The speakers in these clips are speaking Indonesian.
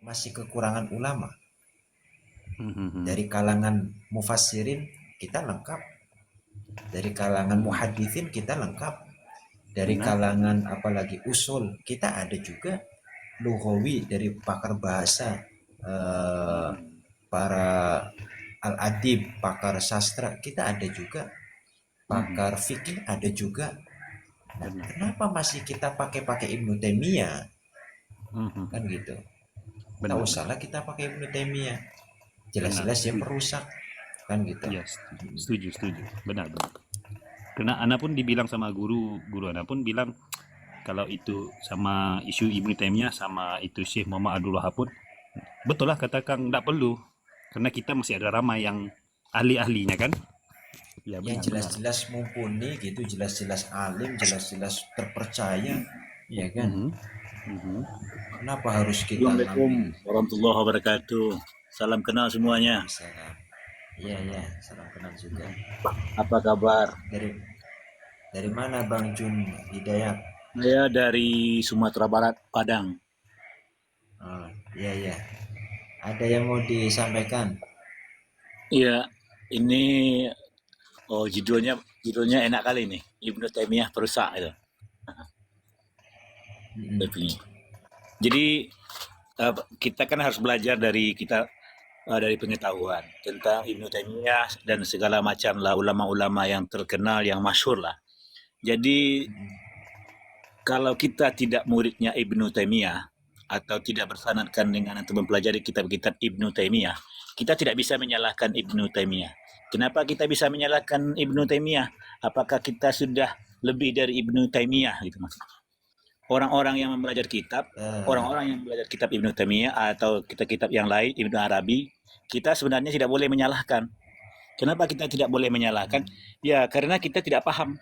masih kekurangan ulama. Mhm. Dari kalangan mufassirin kita lengkap, dari kalangan muhaditsin kita lengkap, dari Benar. kalangan apalagi usul kita ada juga, lughawi dari pakar bahasa, eh, Mhm. para al-adib, pakar sastra kita ada juga, Mhm. pakar fikih ada juga. Nah, Benar. kenapa masih kita pakai-pakai Ibnu Taimiyah? Mhm. Kan gitu. Tak Benar, benar. usahlah kita pakai Ibnu Taimiyah. Benar, Jelas-jelas dia setuju. perusak. Kan gitu. Ya, setuju, setuju. Benar, benar. Karena Ana pun dibilang sama guru Ana pun bilang kalau itu sama isu Ibnu Taimiyah sama itu Syekh Muhammad Abdul Wahab pun betul lah kata Kang, nggak perlu. Karena kita masih ada ramai yang ahli-ahlinya kan? Ya Yang benar-benar. jelas-jelas mumpuni gitu, jelas-jelas alim, jelas-jelas terpercaya. Iya kan? Mhm. Mhm. Kenapa harus kita Assalamualaikum ngambil? warahmatullahi wabarakatuh. Salam kenal semuanya. Waalaikumsalam. Iya, iya, salam kenal juga. Apa kabar? Dari dari mana Bang Jun Hidayat? Saya dari Sumatera Barat, Padang. Oh, iya, iya. Ada yang mau disampaikan? Iya, ini judulnya enak kali nih. Ibnu Taimiyah perusak itu. Mm-mm. Jadi kita kan harus belajar dari pengetahuan tentang Ibnu Taimiyah dan segala macam lah ulama-ulama yang terkenal yang masyhur lah. Jadi kalau kita tidak muridnya Ibnu Taimiyah atau tidak bersanadkan dengan atau mempelajari kitab-kitab Ibnu Taimiyah, kita tidak bisa menyalahkan Ibnu Taimiyah. Kenapa kita bisa menyalahkan Ibnu Taimiyah? Apakah kita sudah lebih dari Ibnu Taimiyah gitu mas? Orang-orang yang belajar kitab, Eh, orang-orang yang belajar kitab Ibnu Taimiyah atau kitab-kitab yang lain Ibnu Arabi, kita sebenarnya tidak boleh menyalahkan. Kenapa kita tidak boleh menyalahkan? Ya karena kita tidak paham.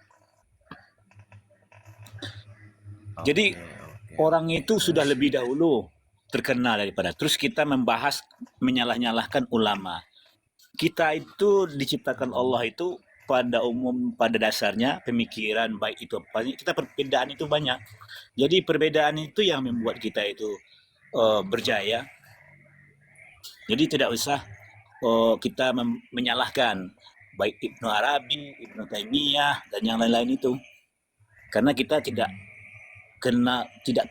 Jadi oke, oke, orang oke. itu sudah Terus? lebih dahulu terkenal daripada. Terus kita membahas menyalah-nyalahkan ulama. Kita itu diciptakan Allah itu pada dasarnya pemikiran baik itu apa kita perbedaan itu banyak. Jadi perbedaan itu yang membuat kita itu berjaya. Jadi tidak usah kita menyalahkan baik Ibnu Arabi, Ibnu Taimiyah dan yang lain-lain itu. Karena kita tidak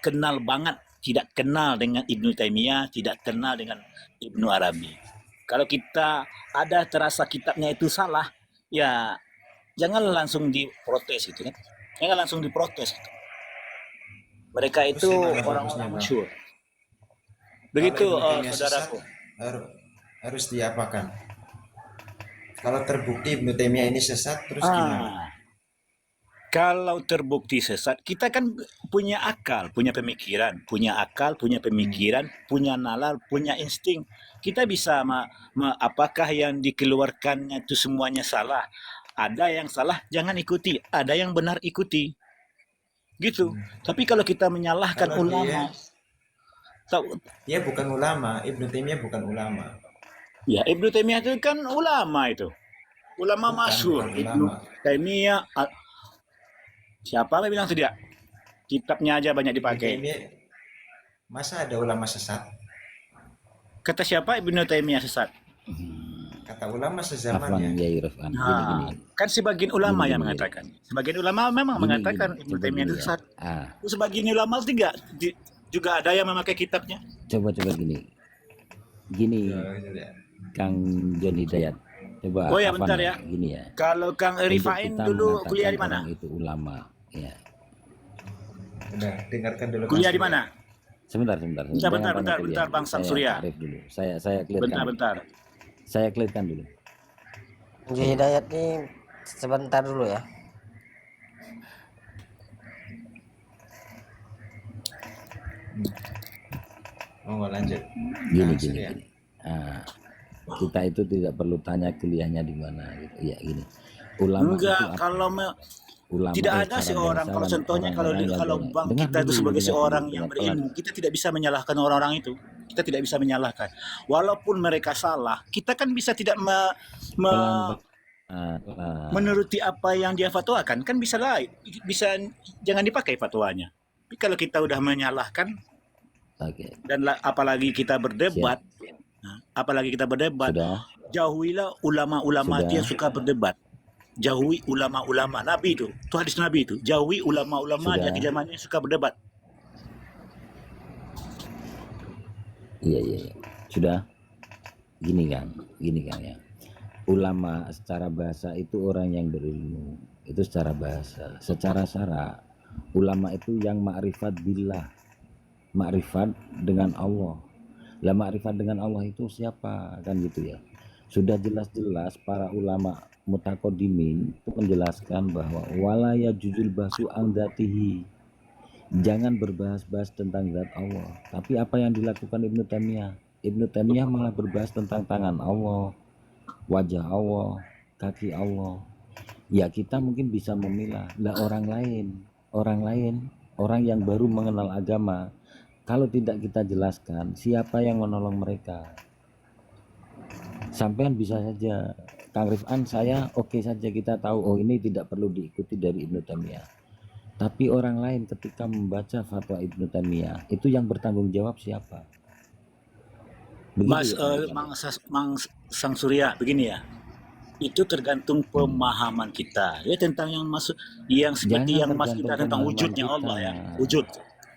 kenal banget, tidak kenal dengan Ibnu Taimiyah, tidak kenal dengan Ibnu Arabi. Kalau kita ada terasa kitabnya itu salah, ya jangan langsung diprotes gitu kan. Jangan langsung diprotes. Gitu. Mereka Terus itu gimana bagusnya orang-orang Bang? masyhur. Kalau Begitu Ibnu Taimiyah sesat, saudaraku. harus diapakan? Kalau terbukti Ibnu Taimiyah ini sesat, terus gimana? Ah, kalau terbukti sesat, kita kan punya akal, punya pemikiran, punya akal, punya Hmm. pemikiran, punya nalar, punya insting. Kita bisa apakah yang dikeluarkannya itu semuanya salah? Ada yang salah, jangan ikuti. Ada yang benar, ikuti. Gitu. Tapi kalau kita menyalahkan Kalau dia ulama, tahu dia bukan ulama, Ibnu Taimiyah bukan ulama. ya Ibnu Taimiyah itu kan ulama itu. Ulama masyhur. Bukan Ibnu ulama. Taimiyah, siapa yang bilang tidak? Kitabnya aja banyak Ibnu dipakai. Taimiyah, masa ada ulama sesat? Kata siapa Ibnu Taimiyah sesat? Kata ulama Afwan sezamannya. ya Irfan, gini Nah, kan sebagian ulama yang Yai. mengatakan. Sebagian ulama memang Gini, mengatakan Ibnu coba Taimiyah gini itu ya. sesat. Ah, Sebagian ulama tidak juga ada yang memakai kitabnya. coba gini. Gini, Ya, Kang John Hidayat. Coba Oh ya Afwan bentar ya, ya. gini ya. Kalau Kang Untuk Rifain kita dulu kuliah mengatakan di mana? orang itu ulama, ya. udah dengarkan dulu Kang Kuliah di Surya. mana? Sebentar. Bentar, Jangan bentar, banyak bentar, kuliah. bentar, Bang Sam Saya Surya. takrif dulu. Saya clearkan Bentar, dulu. bentar. Saya clearkan dulu. Haji Hidayat nih sebentar dulu ya. Oh, lanjut. Gini. Kang Surya. Ah, kita itu tidak perlu tanya kuliahnya di mana gitu. Ya gini. Ulama itu Enggak, apa? kalau Ulama tidak ada secara seorang kalau bangsawan contohnya kalau orang-orang yang kalau banyak. bang Dengar kita itu dulu, sebagai dengar dulu, seorang yang dengar pelan. berilmu kita tidak bisa menyalahkan orang-orang itu, kita tidak bisa menyalahkan walaupun mereka salah kita kan bisa tidak Pelan, menuruti apa yang dia fatwakan kan bisa jangan dipakai fatwanya tapi kalau kita udah menyalahkan Oke. Dan apalagi kita berdebat, apalagi kita berdebat, Sudah. jauhilah ulama-ulama Sudah. yang suka berdebat. Jauhi ulama-ulama Nabi itu hadis Nabi itu. Jauhi ulama-ulama Sudah. di zamannya yang suka berdebat. Iya. Sudah. Gini Kang ya. Ulama secara bahasa itu orang yang berilmu. Itu secara bahasa. Secara syara, ulama itu yang ma'rifat billah. Ma'rifat dengan Allah. Lah ma'rifat dengan Allah itu siapa? Kan gitu ya. Sudah jelas-jelas para ulama mutaqaddimin itu menjelaskan bahwa wala yajuzul bahsu an dzatihi. Jangan berbahas-bahas tentang zat Allah. Tapi apa yang dilakukan Ibnu Taimiyah? Ibnu Taimiyah malah berbahas tentang tangan Allah, wajah Allah, kaki Allah. Ya kita mungkin bisa memilah. Lah orang yang baru mengenal agama, kalau tidak kita jelaskan siapa yang menolong mereka. Sampean bisa saja, Kang Rifan, saya oke saja, kita tahu oh ini tidak perlu diikuti dari Ibnu Taimiyah. Tapi orang lain ketika membaca fatwa Ibnu Taimiyah, itu yang bertanggung jawab siapa? Mas, Begitu ya, Mang Sang Surya, begini ya. Itu tergantung pemahaman kita ya tentang yang seperti Jangan yang Mas kita tergantung tentang pemahaman wujudnya kita. Allah ya.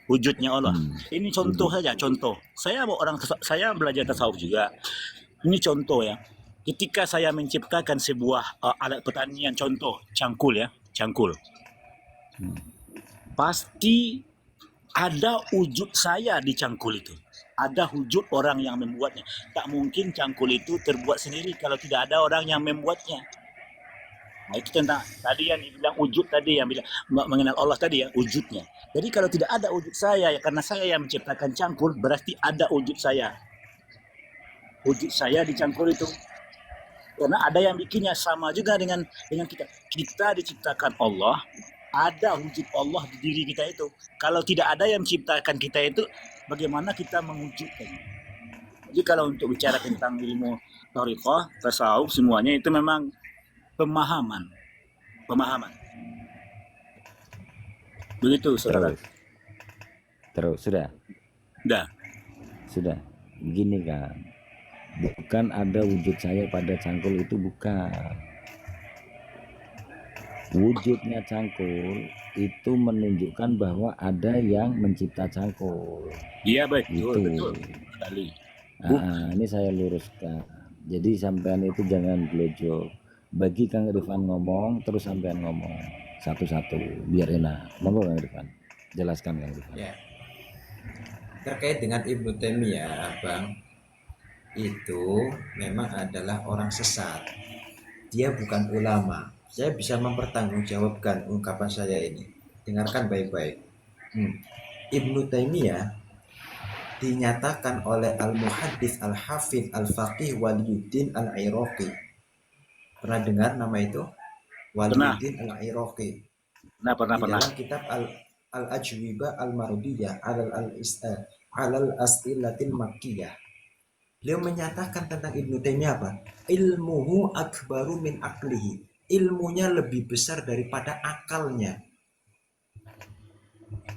Wujudnya Allah. Ini contoh saja, contoh. Saya belajar tasawuf juga. Ini contoh ya. Ketika saya menciptakan sebuah alat pertanian, contoh cangkul ya, cangkul. Pasti ada wujud saya di cangkul itu. Ada wujud orang yang membuatnya. Tak mungkin cangkul itu terbuat sendiri kalau tidak ada orang yang membuatnya. Nah, itu tentang tadi yang dibilang wujud tadi, yang bilang mengenal Allah tadi ya, wujudnya. Jadi kalau tidak ada wujud saya, ya karena saya yang menciptakan cangkul, berarti ada wujud saya. Wujud saya di cangkul itu. Karena ada yang bikinnya, sama juga dengan kita. Kita diciptakan Allah, ada wujud Allah di diri kita itu. Kalau tidak ada yang menciptakan kita itu, bagaimana kita mewujudkan? Jadi kalau untuk bicara tentang ilmu thariqah, tasawuf, semuanya itu memang pemahaman. Begitu, saudara. Terus sudah. Begini kan, bukan ada wujud saya pada cangkul itu, bukan. Wujudnya cangkul itu menunjukkan bahwa ada yang mencipta cangkul. Iya, betul sekali. Ini saya luruskan. Jadi sampean itu jangan blojok. Bagi Kang Rifan ngomong, terus sampean ngomong satu-satu biar enak. Monggo Kang Rifan, jelaskan Kang Rifan. Ya. Terkait dengan Ibnu Taimiyah, Bang, itu memang adalah orang sesat. Dia bukan ulama. Saya bisa mempertanggungjawabkan ungkapan saya ini. Dengarkan baik-baik. Ibnu Taimiyah dinyatakan oleh Al-Muhaddits Al-Hafidz Al-Faqih Waliyuddin Al-Iraqi. Pernah dengar nama itu? Waliyuddin Al-Iraqi. Pernah. Dalam kitab Al-Ajwibah Al-Mardiyah Alal As'ilatil Makkiyah. Beliau menyatakan tentang Ibnu Taimiyah apa? Ilmuhu akbaru min aklihi. Ilmunya lebih besar daripada akalnya.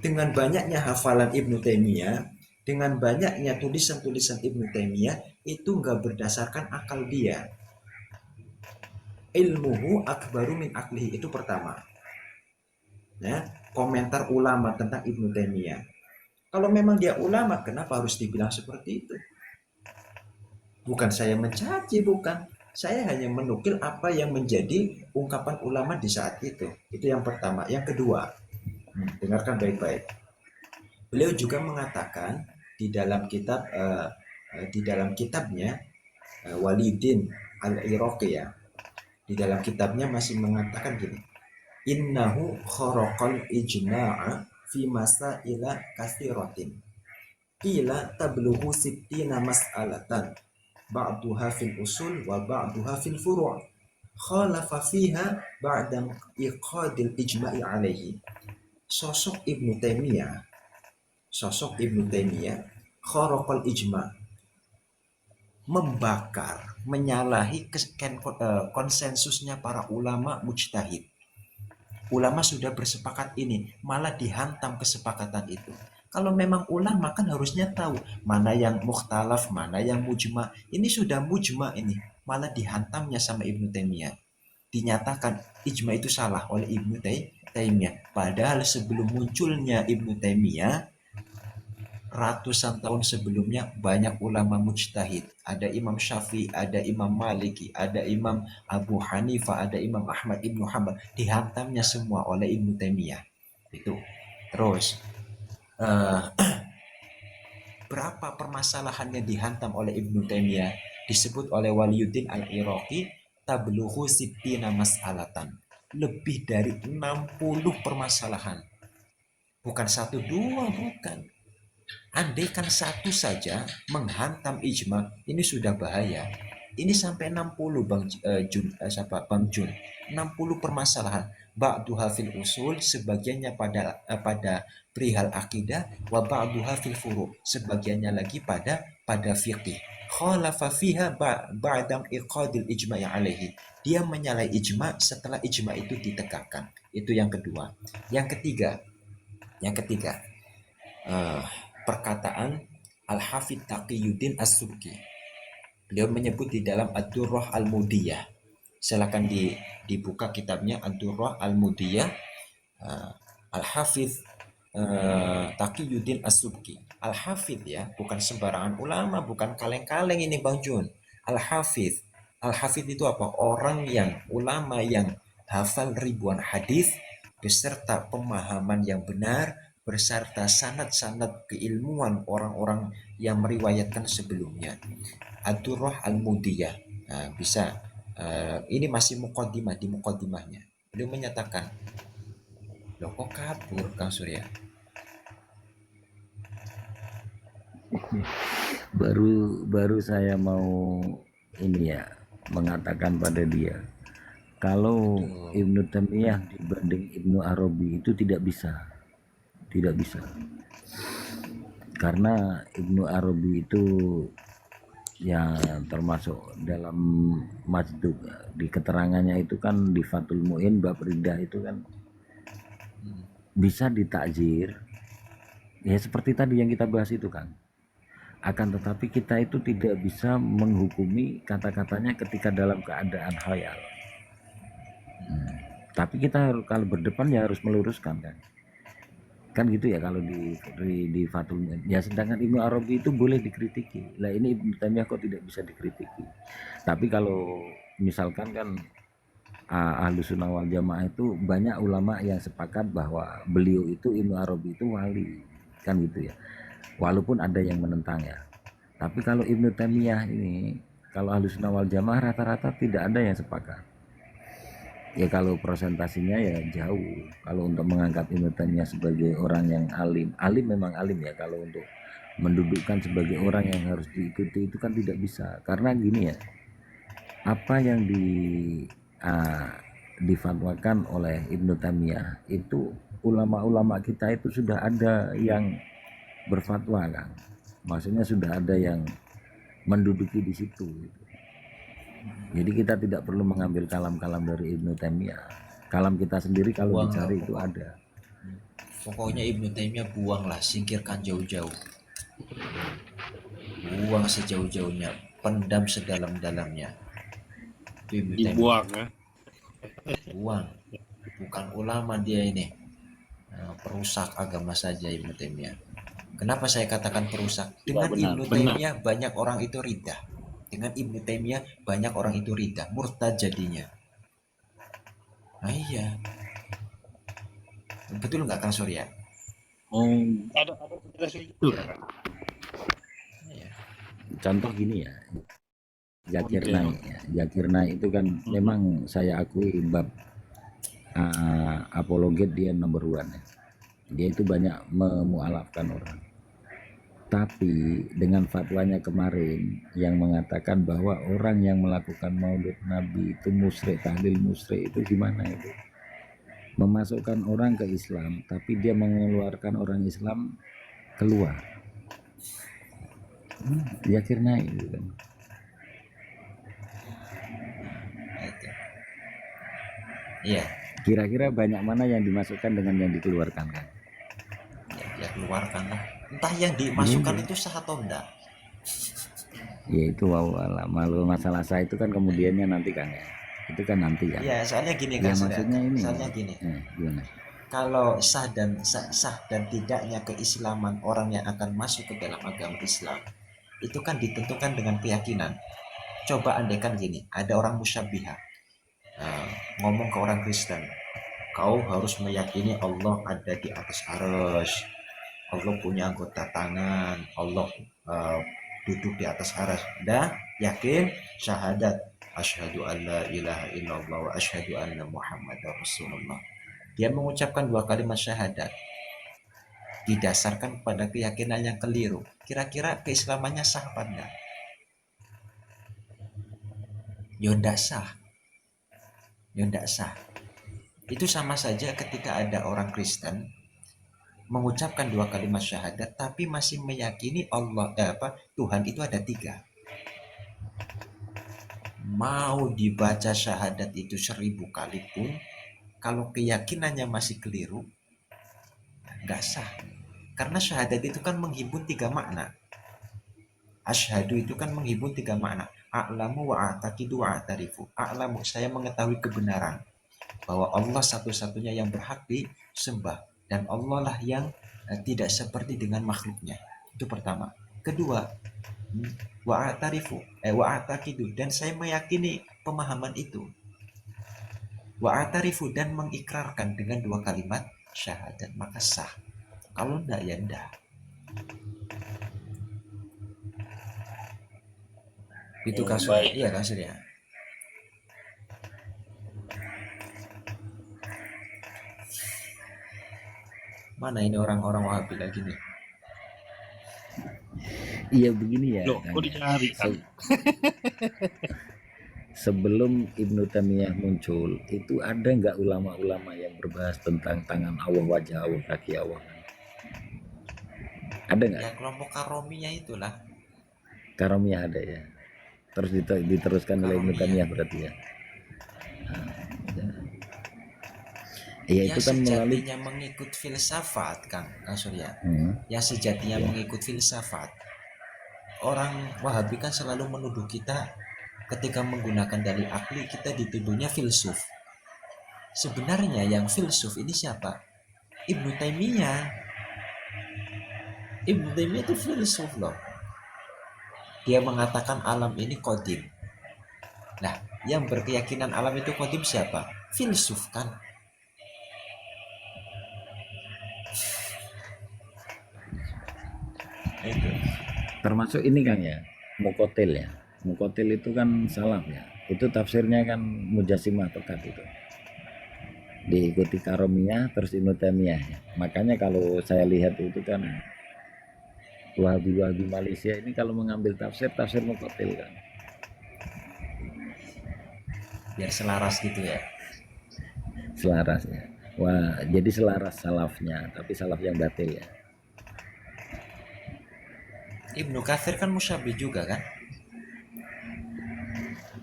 Dengan banyaknya hafalan Ibnu Taimiyah, dengan banyaknya tulisan-tulisan Ibnu Taimiyah, itu enggak berdasarkan akal dia. Ilmuhu akbaru min aklihi, itu pertama. Ya, komentar ulama tentang Ibnu Taimiyah. Kalau memang dia ulama, kenapa harus dibilang seperti itu? Bukan saya mencaci, bukan. Saya hanya menukil apa yang menjadi ungkapan ulama di saat itu. Itu yang pertama. Yang kedua, dengarkan baik-baik. Beliau juga mengatakan di dalam kitabnya Waliyuddin Al-Iraqi ya. Di dalam kitabnya masih mengatakan gini. Innahu kharaqal ijma'a fi masaila katsiratin. Qila tablughu sittina mas'alatan. Ba'duha fil usul wa ba'duha fil furu'. Khalafa fiha ba'da iqadil ijma'i alaihi. Sosok Ibnu Taimiyah kharaqal ijma', membakar, menyalahi konsensusnya para ulama mujtahid. Ulama sudah bersepakat ini, malah dihantam kesepakatan itu. Kalau memang ulama kan harusnya tahu mana yang mukhtalaf, mana yang mujma. Ini sudah mujma ini, malah dihantamnya sama Ibnu Taimiyah. Dinyatakan ijma itu salah oleh Ibnu Taimiyah. Padahal sebelum munculnya Ibnu Taimiyah, ratusan tahun sebelumnya banyak ulama mujtahid. Ada Imam Syafi'i, ada Imam Maliki, ada Imam Abu Hanifah, ada Imam Ahmad Ibnu Hanbal. Dihantamnya semua oleh Ibnu Taimiyah. Itu. Terus eh, berapa permasalahannya dihantam oleh Ibnu Taimiyah, disebut oleh Waliyuddin Al-Iraqi tablughu sittina mas'alatan, lebih dari 60 permasalahan, bukan satu dua, bukan. Andaikan satu saja menghantam ijma, ini sudah bahaya. Ini sampai 60 Bang Jun. 60 permasalahan. Ba'duha fil usul, sebagiannya pada perihal akidah, wa ba'duha fil furu', sebagiannya lagi pada fikih. Khalafa fiha ba'dam iqadil ijma'i alaihi. Dia menyalahi ijma setelah ijma itu ditegakkan. Itu yang kedua. Yang ketiga, perkataan Al-Hafidh Taqiyuddin As-Subki. Beliau menyebut di dalam Ad-Durrah Al-Mudiyah. Silakan dibuka kitabnya Ad-Durrah Al-Mudiyah. Al-Hafidh Taqiyuddin As-Subki. Al-Hafidh ya, bukan sembarangan ulama, bukan kaleng-kaleng ini Bang Jun. Al-Hafidh. Al-Hafidh itu apa? Orang yang ulama yang hafal ribuan hadis beserta pemahaman yang benar, beserta sanad-sanad keilmuan orang-orang yang meriwayatkan sebelumnya. Ad-Durrah Al-Mudiyah. Nah, bisa. Ini masih muqaddimah, di muqaddimahnya. Beliau menyatakan, loh kok kabur Kang Surya? Baru saya mau ini ya, mengatakan pada dia, kalau Ibnu Taimiyah dibanding Ibnu Arabi itu tidak bisa, karena Ibnu Arabi itu ya termasuk dalam masjid, di keterangannya itu kan di Fathul Mu'in bab Riddah itu kan bisa ditakzir ya, seperti tadi yang kita bahas itu kan. Akan tetapi kita itu tidak bisa menghukumi kata-katanya ketika dalam keadaan khayal. Tapi kita kalau berdepan ya harus meluruskan kan gitu ya. Kalau di Fathul Mu'in ya, sedangkan Ibnu Arabi itu boleh dikritiki. Lah ini Ibnu Taimiyah kok tidak bisa dikritiki. Tapi kalau misalkan kan Ahlus Sunnah wal Jamaah itu banyak ulama yang sepakat bahwa beliau itu, Ibnu Arabi itu wali, kan gitu ya. Walaupun ada yang menentang ya. Tapi kalau Ibnu Taimiyah ini, kalau Ahlus Sunnah wal Jamaah rata-rata tidak ada yang sepakat. Ya kalau presentasinya ya jauh. Kalau untuk mengangkat Ibnu Taimiyah sebagai orang yang alim memang alim ya. Kalau untuk mendudukkan sebagai orang yang harus diikuti itu kan tidak bisa. Karena gini ya, apa yang difatwakan oleh Ibnu Taimiyah itu, ulama-ulama kita itu sudah ada yang berfatwa kan. Maksudnya sudah ada yang menduduki di situ gitu. Jadi kita tidak perlu mengambil kalam-kalam dari Ibnu Taimiyah. Kalam kita sendiri kalau dicari itu ada. Pokoknya Ibnu Taimiyah buanglah, singkirkan jauh-jauh. Buang sejauh-jauhnya, pendam sedalam-dalamnya. Ibnu Taimiyah. Dibuang ya. Buang. Bukan ulama dia ini. Perusak agama saja Ibnu Taimiyah. Kenapa saya katakan perusak? Dengan Ibnu Taimiyah banyak orang itu riddah. Dengan Ibnu Taimiyah banyak orang itu riddah, murtad jadinya. Nah iya. Betul nggak Kang Surya? Ada penjelasan itu. Iya. Contoh gini ya, Zakir Naik ya. Zakir Naik itu kan memang saya akui bab apologet dia number one ya. Dia itu banyak memualafkan orang. Tapi dengan fatwanya kemarin yang mengatakan bahwa orang yang melakukan maulid Nabi itu musyrik, tahlil musyrik, itu gimana itu? Memasukkan orang ke Islam, tapi dia mengeluarkan orang Islam keluar. Zakir Naik gitu kan. Iya. Kira-kira banyak mana yang dimasukkan dengan yang dikeluarkan kan? Ya, keluarkanlah. Entah yang dimasukkan Iya. itu sah atau enggak. Ya itu wawalah. Malu masalah sah itu kan kemudiannya nanti kan ya. Itu kan nanti kan. Ya, soalnya gini Ya Kak Surya. maksudnya ini. Soalnya gini. Gimana? Kalau sah dan tidaknya keislaman orang yang akan masuk ke dalam agama Islam itu kan ditentukan dengan keyakinan. Coba andaikan gini, ada orang musyabbiha ngomong ke orang Kristen, kau harus meyakini Allah ada di atas arsy, Allah punya anggota tangan, Allah duduk di atas arsy. Dah yakin syahadat asyhadu alla ilaha illallah wa asyhadu anna muhammadar rasulullah. Dia mengucapkan 2 kalimat syahadat didasarkan pada keyakinan yang keliru. Kira-kira keislamannya sah apa enggak? Ya enggak sah. Ya enggak sah. Itu sama saja ketika ada orang Kristen mengucapkan 2 kalimat syahadat tapi masih meyakini Tuhan itu ada 3. Mau dibaca syahadat itu 1000 kali pun kalau keyakinannya masih keliru enggak sah. Karena syahadat itu kan menghimpun 3 makna. Asyhadu itu kan menghimpun 3 makna. A'lamu wa a'taqidu wa a'tarifu. A'lamu, saya mengetahui kebenaran bahwa Allah satu-satunya yang berhak disembah dan Allah lah yang tidak seperti dengan makhluknya. Itu pertama. Kedua, wa a'tarifu wa a'taqidu, dan saya meyakini pemahaman itu. Wa a'tarifu, dan mengikrarkan dengan 2 kalimat syahadat, maka sah. Kalau enggak ya enggak. Itu kasusnya. Baik. Iya kasusnya. Mana ini orang-orang Wahabi lagi nih? Iya begini ya. Loh, Kang, kok ya. dicari kan? Sebelum Ibnu Taimiyah muncul, itu ada nggak ulama-ulama yang berbahas tentang tangan Allah, wajah Allah, kaki Allah? Ada nggak? Ya kelompok Karomiyah itulah. Karomiyah ada ya. Terus diteruskan oleh Ibnu Karomiyah. Taimiyah berarti ya. Ya Yang itu kan melalui sejatinya mengikut filsafat, Kang Surya. Hmm, Yang sejatinya mengikut filsafat. Orang Wahabi kan selalu menuduh kita ketika menggunakan dalil akli, kita dituduhnya filsuf. Sebenarnya yang filsuf ini siapa? Ibnu Taimiyah. Ibnu Taimiyah itu filsuf loh. Dia mengatakan alam ini qadim. Nah, yang berkeyakinan alam itu qadim siapa? Filsuf kan. Itu. termasuk ini Kang ya, Mukotil ya. Mukotil itu kan salaf ya. Itu tafsirnya kan Mujassimah Tokat itu. Diikuti Karomiyah terus Ibnu Taimiyah ya. Makanya kalau saya lihat itu kan Wahabi Malaysia ini kalau mengambil tafsir Mukotil kan. Biar selaras gitu ya. Selaras ya. Wah, jadi selaras salafnya, tapi salaf yang batil ya. Ibnu Katsir kan musyabih juga kan?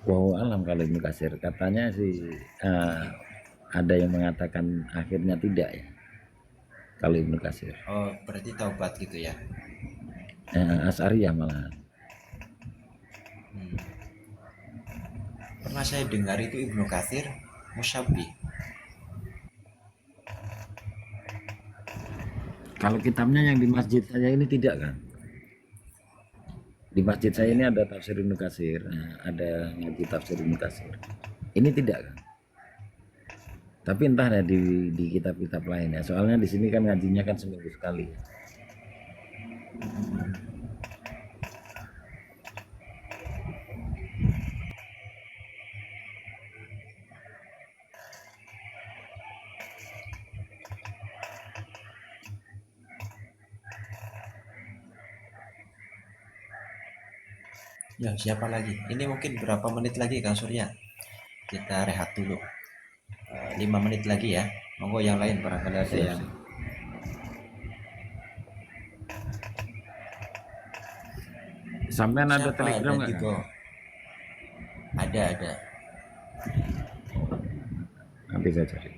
Wow, alam kalau Ibnu Katsir katanya sih ada yang mengatakan akhirnya tidak ya. Kalau Ibnu Katsir. Oh, berarti taubat gitu ya. Asy'ariyah malah. Pernah saya dengar itu Ibnu Katsir musyabih. Kalau kitabnya yang di masjid saya ini tidak kan. Di masjid saya ini ada tafsir Ibnu Katsir, ada ngaji tafsir Ibnu Katsir. Ini tidak kan. Tapi entah ya di kitab-kitab lain ya. Soalnya di sini kan ngajinya kan seminggu sekali. Ya, siapa lagi? Ini mungkin berapa menit lagi Kang Surya? Kita rehat dulu. 5 menit lagi ya. Monggo yang lain barangkali ada yang Sampai ada siapa telegram ada nggak? Tigo? Ada. Nanti saya cari.